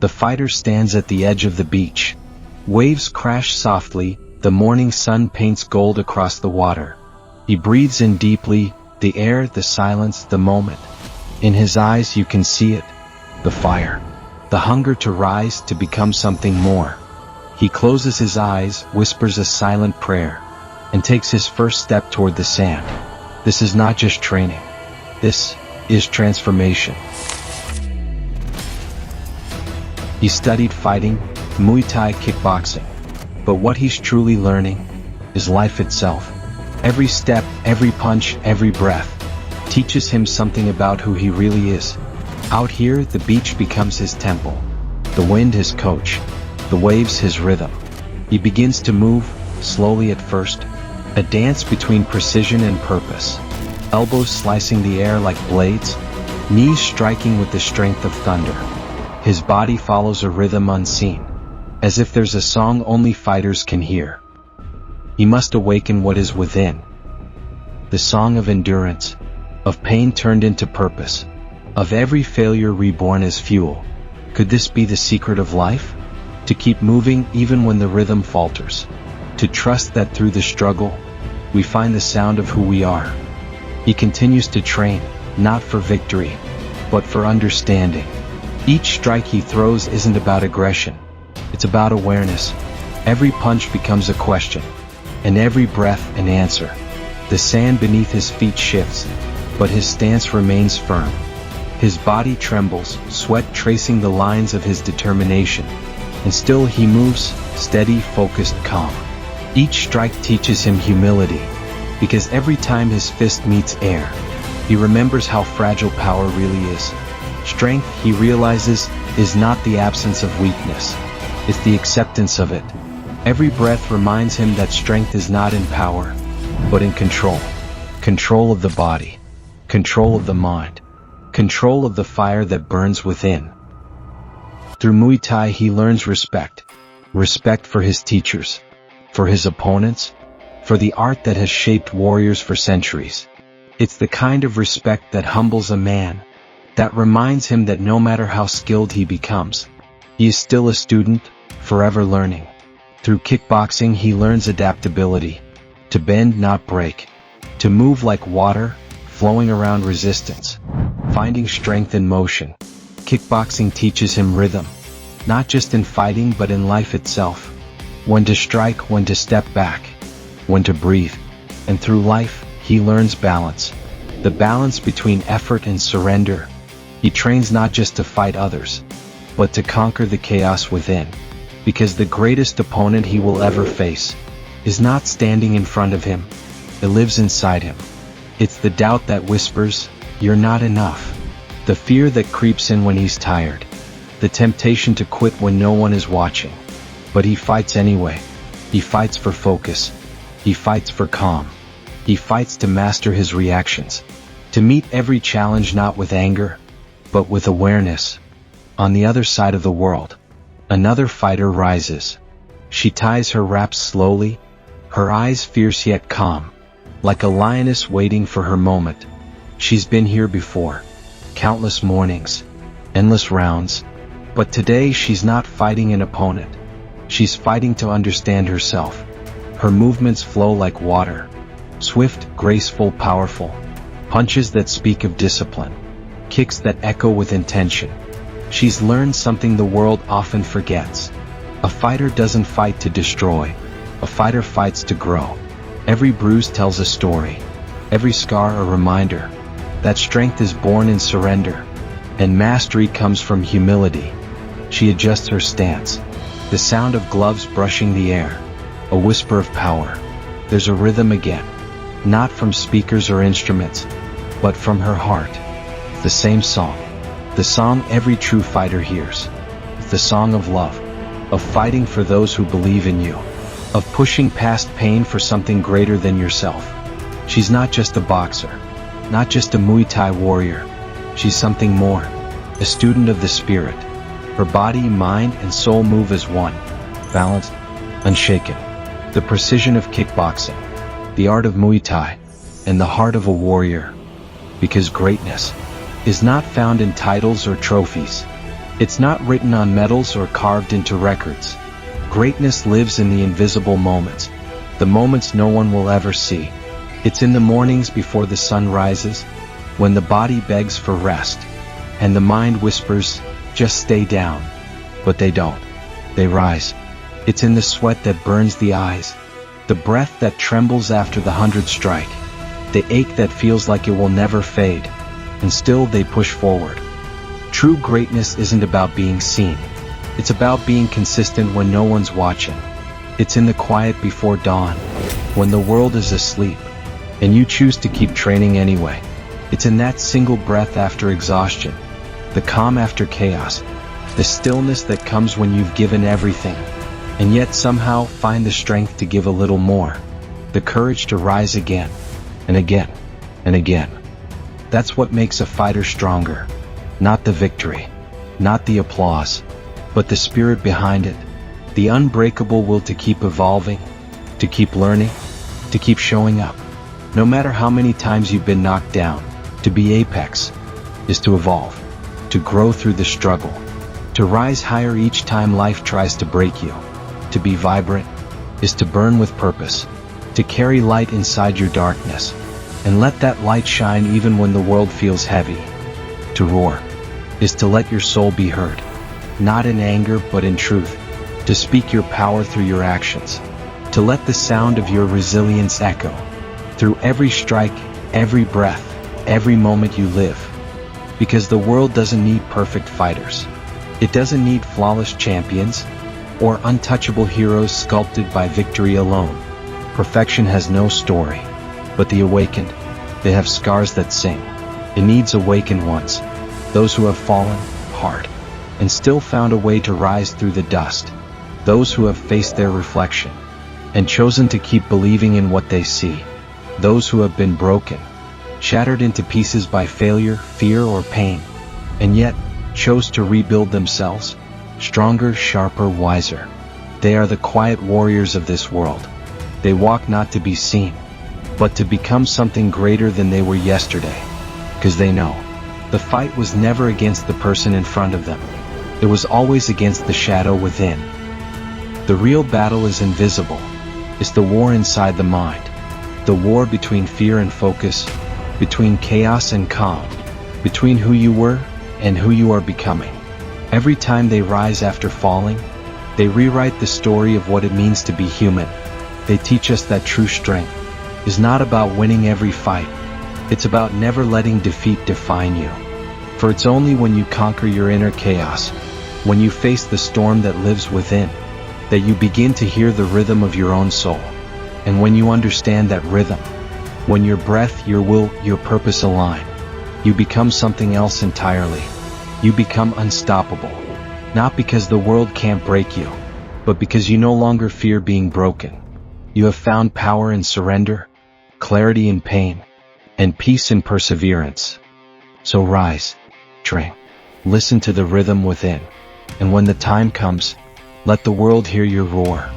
The fighter stands at the edge of the beach. Waves crash softly, the morning sun paints gold across the water. He breathes in deeply, the air, the silence, the moment. In his eyes you can see it, the fire, the hunger to rise, to become something more. He closes his eyes, whispers a silent prayer, and takes his first step toward the sand. This is not just training. This is transformation. He studied fighting, Muay Thai, kickboxing. But what he's truly learning is life itself. Every step, every punch, every breath teaches him something about who he really is. Out here, the beach becomes his temple, the wind his coach, the waves his rhythm. He begins to move, slowly at first, a dance between precision and purpose. Elbows slicing the air like blades, knees striking with the strength of thunder. His body follows a rhythm unseen, as if there's a song only fighters can hear. He must awaken what is within. The song of endurance, of pain turned into purpose, of every failure reborn as fuel. Could this be the secret of life? To keep moving even when the rhythm falters. To trust that through the struggle, we find the sound of who we are. He continues to train, not for victory, but for understanding. Each strike he throws isn't about aggression. It's about awareness. Every punch becomes a question, and every breath an answer. The sand beneath his feet shifts, but his stance remains firm. His body trembles, sweat tracing the lines of his determination. And still he moves, steady, focused, calm. Each strike teaches him humility, because every time his fist meets air, he remembers how fragile power really is. Strength, he realizes, is not the absence of weakness. It's the acceptance of it. Every breath reminds him that strength is not in power, but in control. Control of the body, control of the mind, control of the fire that burns within. Through Muay Thai he learns respect. Respect for his teachers, for his opponents, for the art that has shaped warriors for centuries. It's the kind of respect that humbles a man, that reminds him that no matter how skilled he becomes, he is still a student, forever learning. Through kickboxing he learns adaptability, to bend not break, to move like water, flowing around resistance, finding strength in motion. Kickboxing teaches him rhythm, not just in fighting but in life itself. When to strike, when to step back, when to breathe. And through life, he learns balance. The balance between effort and surrender. He trains not just to fight others, but to conquer the chaos within. Because the greatest opponent he will ever face is not standing in front of him. It lives inside him. It's the doubt that whispers, "You're not enough." The fear that creeps in when he's tired. The temptation to quit when no one is watching. But he fights anyway. He fights for focus. He fights for calm. He fights to master his reactions. To meet every challenge not with anger, but with awareness. On the other side of the world, another fighter rises. She ties her wraps slowly, her eyes fierce yet calm, like a lioness waiting for her moment. She's been here before, countless mornings, endless rounds, but today she's not fighting an opponent. She's fighting to understand herself. Her movements flow like water, swift, graceful, powerful, punches that speak of discipline, kicks that echo with intention. She's learned something the world often forgets. A fighter doesn't fight to destroy. A fighter fights to grow. Every bruise tells a story. Every scar a reminder that strength is born in surrender, and mastery comes from humility. She adjusts her stance. The sound of gloves brushing the air. A whisper of power. There's a rhythm again. Not from speakers or instruments, but from her heart. The same song. The song every true fighter hears. The song of love. Of fighting for those who believe in you. Of pushing past pain for something greater than yourself. She's not just a boxer. Not just a Muay Thai warrior. She's something more. A student of the spirit. Her body, mind, and soul move as one. Balanced, unshaken. The precision of kickboxing. The art of Muay Thai. And the heart of a warrior. Because greatness is not found in titles or trophies. It's not written on medals or carved into records. Greatness lives in the invisible moments, the moments no one will ever see. It's in the mornings before the sun rises, when the body begs for rest, and the mind whispers, just stay down. But they don't. They rise. It's in the sweat that burns the eyes, the breath that trembles after the 100th strike, the ache that feels like it will never fade, and still they push forward. True greatness isn't about being seen. It's about being consistent when no one's watching. It's in the quiet before dawn, when the world is asleep, and you choose to keep training anyway. It's in that single breath after exhaustion, the calm after chaos, the stillness that comes when you've given everything, and yet somehow find the strength to give a little more, the courage to rise again, and again, and again. That's what makes a fighter stronger. Not the victory, not the applause, but the spirit behind it, the unbreakable will to keep evolving, to keep learning, to keep showing up. No matter how many times you've been knocked down, to be apex is to evolve, to grow through the struggle, to rise higher each time life tries to break you. To be vibrant is to burn with purpose, to carry light inside your darkness, and let that light shine even when the world feels heavy. To roar is to let your soul be heard, not in anger but in truth, to speak your power through your actions, to let the sound of your resilience echo through every strike, every breath, every moment you live. Because the world doesn't need perfect fighters. It doesn't need flawless champions or untouchable heroes sculpted by victory alone. Perfection has no story, but the awakened, they have scars that sing. It needs awakened ones, those who have fallen hard and still found a way to rise through the dust, those who have faced their reflection and chosen to keep believing in what they see, those who have been broken, shattered into pieces by failure, fear, or pain, and yet chose to rebuild themselves, stronger, sharper, wiser. They are the quiet warriors of this world. They walk not to be seen, but to become something greater than they were yesterday. Because they know, the fight was never against the person in front of them. It was always against the shadow within. The real battle is invisible. It's the war inside the mind. The war between fear and focus, between chaos and calm, between who you were and who you are becoming. Every time they rise after falling, they rewrite the story of what it means to be human. They teach us that true strength is not about winning every fight. It's about never letting defeat define you. For it's only when you conquer your inner chaos, when you face the storm that lives within, that you begin to hear the rhythm of your own soul. And when you understand that rhythm, when your breath, your will, your purpose align, you become something else entirely. You become unstoppable. Not because the world can't break you, but because you no longer fear being broken. You have found power in surrender, clarity in pain, and peace in perseverance. So rise, train, listen to the rhythm within, and when the time comes, let the world hear your roar.